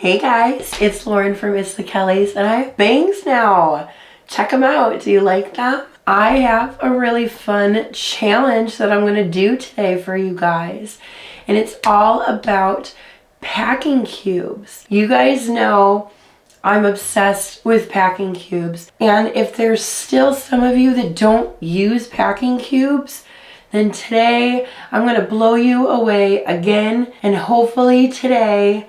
Hey guys, it's Lauren from It's the Kellys, and I have bangs now. Check them out. Do you like them? I have a really fun challenge that I'm going to do today for you guys, and it's all about packing cubes. You guys know I'm obsessed with packing cubes, and if there's still some of you that don't use packing cubes, then today I'm going to blow you away again, and hopefully today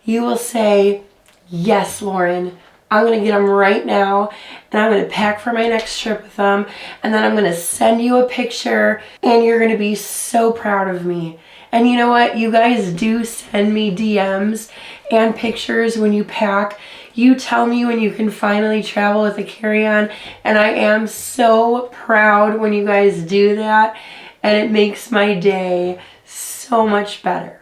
you will say, yes, Lauren, I'm going to get them right now, and I'm going to pack for my next trip with them, and then I'm going to send you a picture, and you're going to be so proud of me. And you know what? You guys do send me DMs and pictures when you pack. You tell me when you can finally travel with a carry-on, and I am so proud when you guys do that, and it makes my day so much better.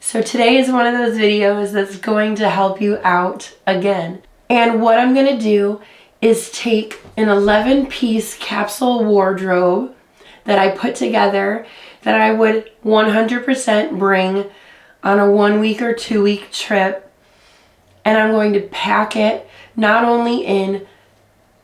So today is one of those videos that's going to help you out again. And what I'm going to do is take an 11-piece capsule wardrobe that I put together that I would 100% bring on a 1 week or 2 week trip. And I'm going to pack it not only in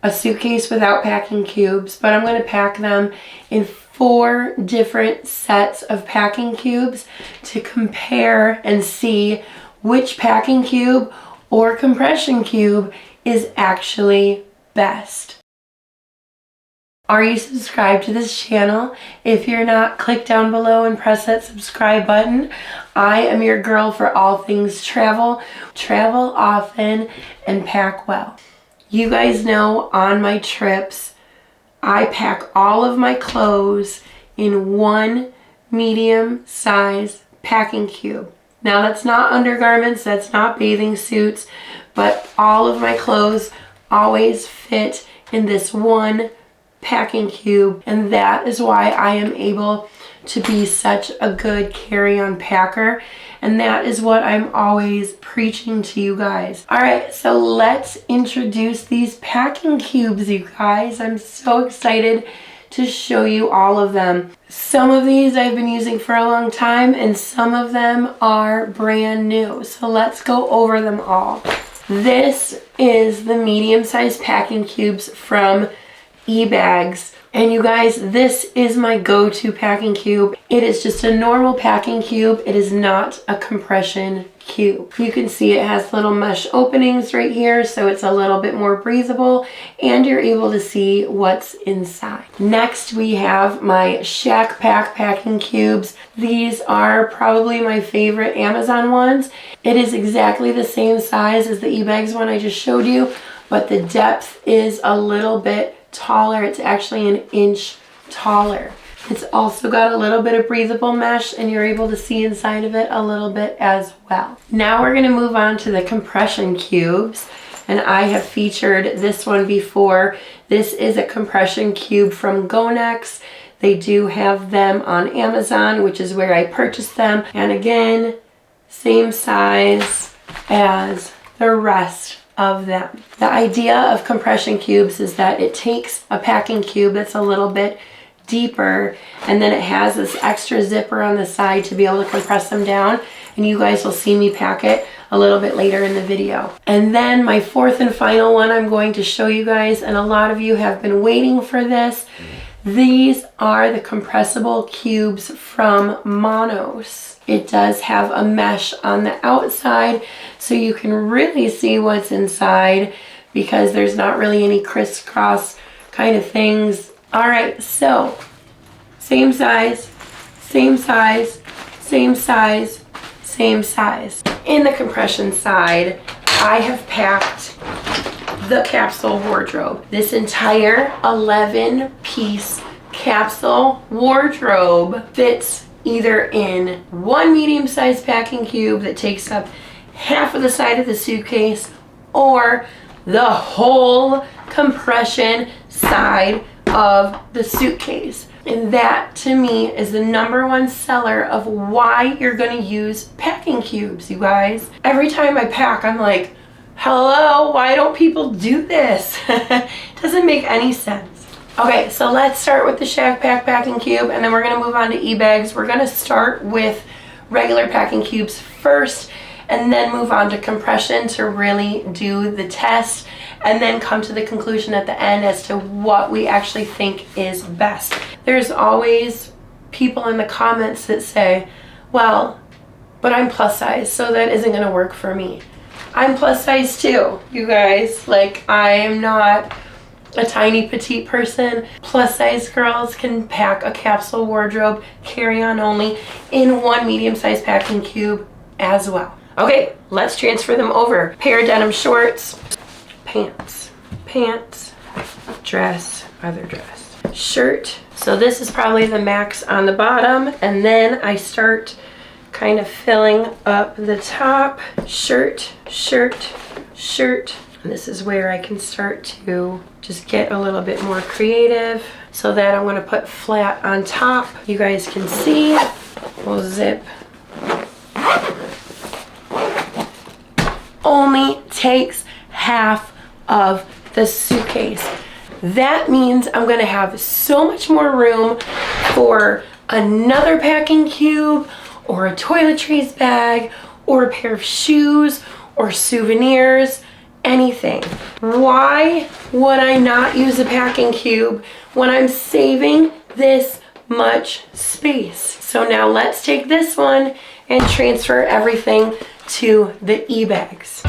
a suitcase without packing cubes, but I'm going to pack them in 4 different sets of packing cubes to compare and see which packing cube or compression cube is actually best. Are you subscribed to this channel? If you're not, click down below and press that subscribe button. I am your girl for all things travel. Travel often and pack well. You guys know on my trips, I pack all of my clothes in 1 medium size packing cube. Now that's not undergarments, that's not bathing suits, but all of my clothes always fit in this 1 packing cube, and that is why I am able to be such a good carry-on packer, and that is what I'm always preaching to you guys. Alright, so let's introduce these packing cubes, you guys. I'm so excited to show you all of them. Some of these I've been using for a long time, and some of them are brand new. So let's go over them all. This is the medium-sized packing cubes from eBags. And you guys, this is my go-to packing cube. It is just a normal packing cube. It is not a compression cube. You can see it has little mesh openings right here, so it's a little bit more breathable, and you're able to see what's inside. Next, we have my Shack Pack packing cubes. These are probably my favorite Amazon ones. It is exactly the same size as the eBags one I just showed you, but the depth is a little bit taller. It's actually 1 inch taller. It's also got a little bit of breathable mesh, and you're able to see inside of it a little bit as well. Now we're going to move on to the compression cubes, and I have featured this one before. This is a compression cube from Gonex. They do have them on Amazon, which is where I purchased them, and again, same size as the rest of them. The idea of compression cubes is that it takes a packing cube that's a little bit deeper, and then it has this extra zipper on the side to be able to compress them down, and you guys will see me pack it a little bit later in the video. And then my 4th and final one I'm going to show you guys, and a lot of you have been waiting for this. These are the compressible cubes from Monos. It does have a mesh on the outside, so you can really see what's inside because there's not really any crisscross kind of things. Alright, so same size, same size, same size, same size. In the compression side, I have packed the capsule wardrobe. This entire 11-piece capsule wardrobe fits either in 1 medium-sized packing cube that takes up half of the side of the suitcase, or the whole compression side of the suitcase. And that to me is the #1 seller of why you're going to use packing cubes, you guys. Every time I pack, I'm like, hello, why don't people do this? Doesn't make any sense. Okay, so let's start with the Shack Pack packing cube, and then we're going to move on to eBags. We're going to start with regular packing cubes first, and then move on to compression to really do the test, and then come to the conclusion at the end as to what we actually think is best. There's always people in the comments that say, well, but I'm plus size, so that isn't gonna work for me. I'm plus size too, you guys. Like, I am not a tiny petite person. Plus size girls can pack a capsule wardrobe, carry on only, in one medium sized packing cube as well. Okay, let's transfer them over. Pair of denim shorts, pants, dress, other dress, shirt. So this is probably the max on the bottom, and then I start kind of filling up the top. Shirt. And this is where I can start to just get a little bit more creative. So that I'm gonna put flat on top. You guys can see, we'll zip. Only takes half of the suitcase. That means I'm gonna have so much more room for another packing cube, or a toiletries bag, or a pair of shoes, or souvenirs, anything. Why would I not use a packing cube when I'm saving this much space? So now let's take this one and transfer everything to the e-bags.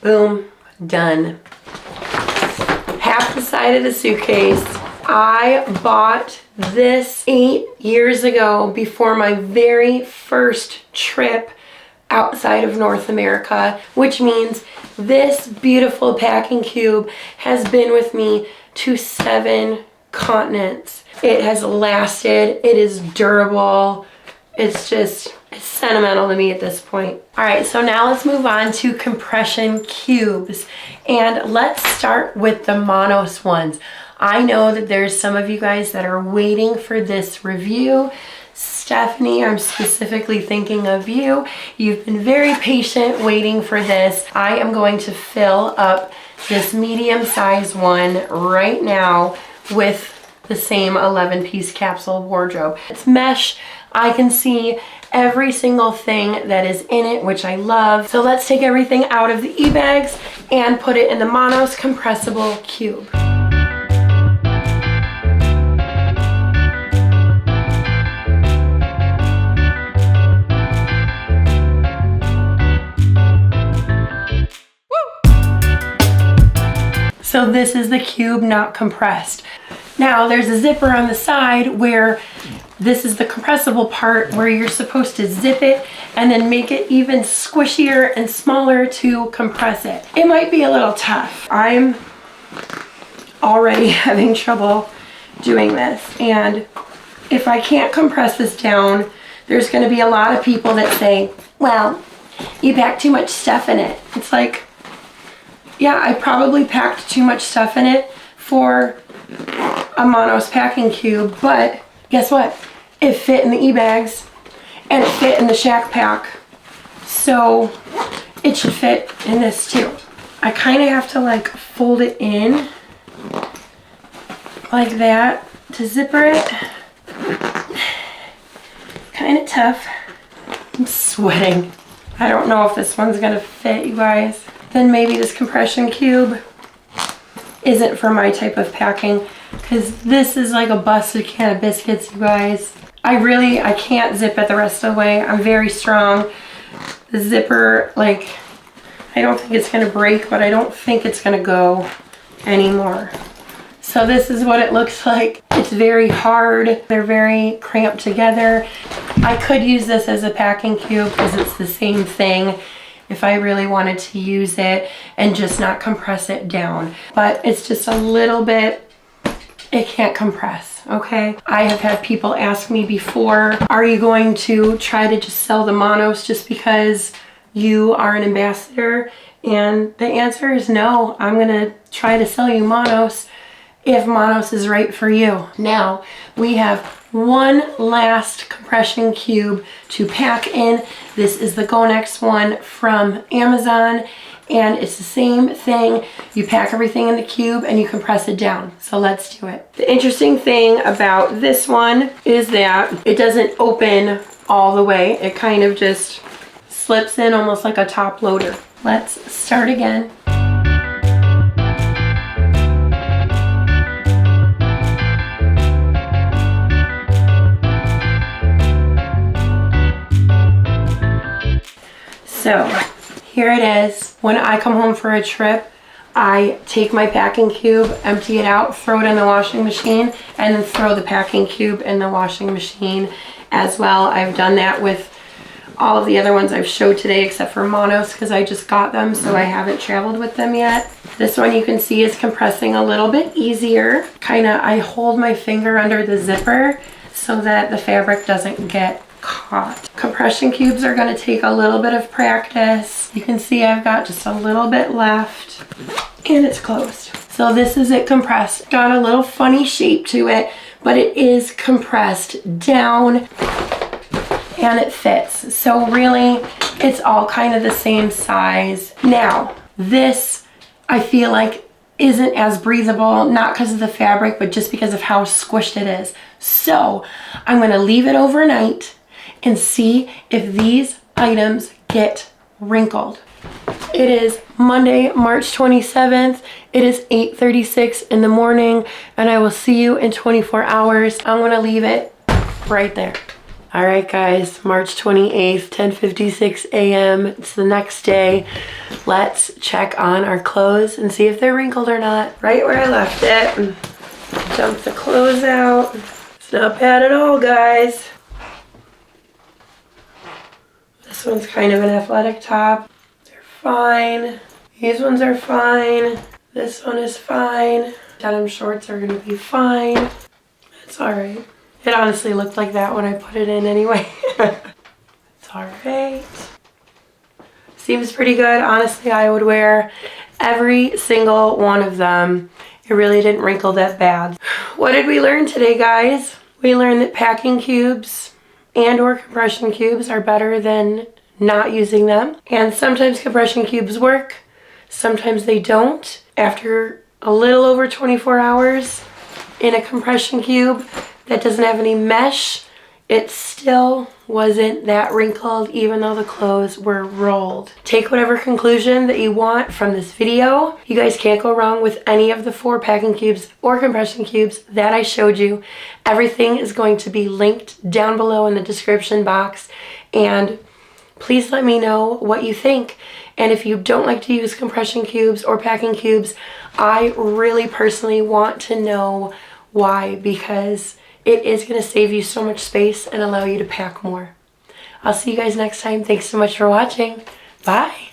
Boom, done. Half the side of the suitcase. I bought this 8 years ago before my very first trip outside of North America, which means this beautiful packing cube has been with me to 7 continents. It has lasted, it is durable, it's sentimental to me at this point. All right, so now let's move on to compression cubes. And let's start with the Monos ones. I know that there's some of you guys that are waiting for this review. Stephanie, I'm specifically thinking of you. You've been very patient waiting for this. I am going to fill up this medium size one right now with the same 11-piece capsule wardrobe. It's mesh. I can see every single thing that is in it, which I love. So let's take everything out of the e-bags and put it in the Monos compressible cube. So this is the cube, not compressed. Now there's a zipper on the side where this is the compressible part where you're supposed to zip it and then make it even squishier and smaller to compress it. It might be a little tough. I'm already having trouble doing this, and if I can't compress this down, there's going to be a lot of people that say, well, you packed too much stuff in it. It's like, yeah, I probably packed too much stuff in it for a Monos packing cube, but guess what? It fit in the e-bags and it fit in the Shack Pack, so it should fit in this too. I kind of have to like fold it in like that to zipper it. Kind of tough. I'm sweating. I don't know if this one's gonna fit, you guys. Then maybe this compression cube isn't for my type of packing, because this is like a busted can of biscuits, you guys. I can't zip it the rest of the way. I'm very strong. The zipper, like, I don't think it's gonna break, but I don't think it's gonna go anymore. So this is what it looks like. It's very hard. They're very cramped together. I could use this as a packing cube because it's the same thing if I really wanted to use it and just not compress it down. But it's just a little bit, it can't compress, okay? I have had people ask me before, are you going to try to just sell the Monos just because you are an ambassador? And the answer is no. I'm gonna try to sell you Monos if Monos is right for you. Now, we have one last compression cube to pack in. This is the Gonex one from Amazon, And it's the same thing. You pack everything in the cube and you compress it down. So let's do it. The interesting thing about this one is that it doesn't open all the way. It kind of just slips in almost like a top loader. Let's start again. So here it is. When I come home for a trip, I take my packing cube, empty it out, throw it in the washing machine, and then throw the packing cube in the washing machine as well. I've done that with all of the other ones I've showed today except for Monos because I just got them, so I haven't traveled with them yet. This one you can see is compressing a little bit easier. I hold my finger under the zipper so that the fabric doesn't get caught. Compression cubes are going to take a little bit of practice. You can see I've got just a little bit left and it's closed. So this is it compressed. Got a little funny shape to it, but it is compressed down and it fits. So really it's all kind of the same size. Now this I feel like isn't as breathable, not because of the fabric, but just because of how squished it is. So I'm going to leave it overnight and see if these items get wrinkled. It is Monday, March 27th. It is 8:36 in the morning, and I will see you in 24 hours. I'm gonna leave it right there. All right, guys, March 28th, 10:56 a.m. It's the next day. Let's check on our clothes and see if they're wrinkled or not. Right where I left it. Dump the clothes out. It's not bad at all, guys. This one's kind of an athletic top. They're fine. These ones are fine. This one is fine. Denim shorts are gonna be fine. It's all right. It honestly looked like that when I put it in anyway. It's all right. Seems pretty good. Honestly, I would wear every single one of them. It really didn't wrinkle that bad. What did we learn today, guys? We learned that packing cubes and or compression cubes are better than not using them. And sometimes compression cubes work, sometimes they don't. After a little over 24 hours in a compression cube that doesn't have any mesh, it still wasn't that wrinkled even though the clothes were rolled. Take whatever conclusion that you want from this video. You guys can't go wrong with any of the 4 packing cubes or compression cubes that I showed you. Everything is going to be linked down below in the description box, and please let me know what you think. And if you don't like to use compression cubes or packing cubes, I really personally want to know why, because it is going to save you so much space and allow you to pack more. I'll see you guys next time. Thanks so much for watching. Bye.